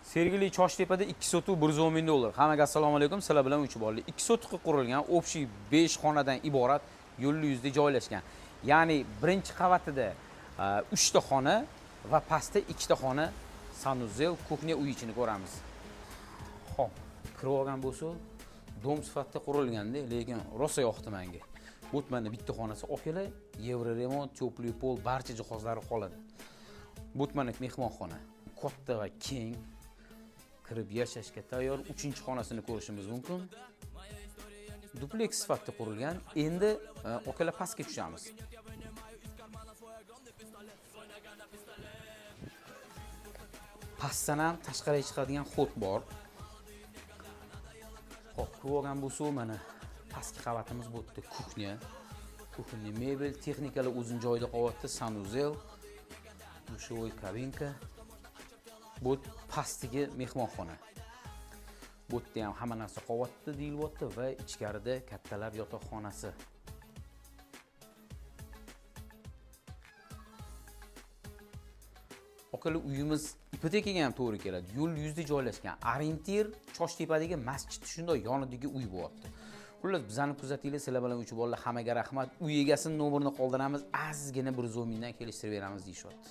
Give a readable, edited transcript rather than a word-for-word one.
Sergeli Choshtepada 2 sotuv 110 ming dollar. Hammaga assalomu alaykum. Sizlar bilan uch bolalar. 2 sotuqqa qurilgan общий 5 xonadan iborat yo'l yuzida joylashgan. Ya'ni birinchi qavatida 3 ta xona va pastda 2 ta xona sanuzel, kuxnya uy ichini ko'ramiz. Xo'p, kirib olgan bo'lsa, dom sifatida qurilganda, lekin rosa yoqdi menga. Bu mana bitta xonasi okela, Euro remont, teplый pol, barcha jihozlari qoladi. Bu mana mehmonxona. Katta va keng. Kirib yashashga tayyor 3-xonasini ko'rishimiz mumkin. Dupleks sifatida qurilgan. Endi okala pastga tushamiz. Pastdan ham tashqariga chiqadigan xot bor. Xo'p, kirib olgan bo'lsa, mana pastki qavatimiz bu yerda kuxnya. Kuxnya mebel, texnikalar o'zini joyida qolyapti, sanuzel, dushovoy kabinka. Bu pastdagi mehmonxona. Bu yerda ham hamma narsa qolyapti deyilyapti va ichkarida kattalar yotoqxonasi. Okala uyimiz ipotekaga ham to'g'ri keladi. Yo'l yuzida joylashgan. Orientir Choshtepadagi masjid shunday yonidagi uy bo'lyapti. Xullas, bizani kuzatinglar, sizlar bilan uch bolalar hammaga rahmat. Uy egasining nomerini qoldiramiz, azizgina 110 mingdan kelishtirib beramiz deyishyapti.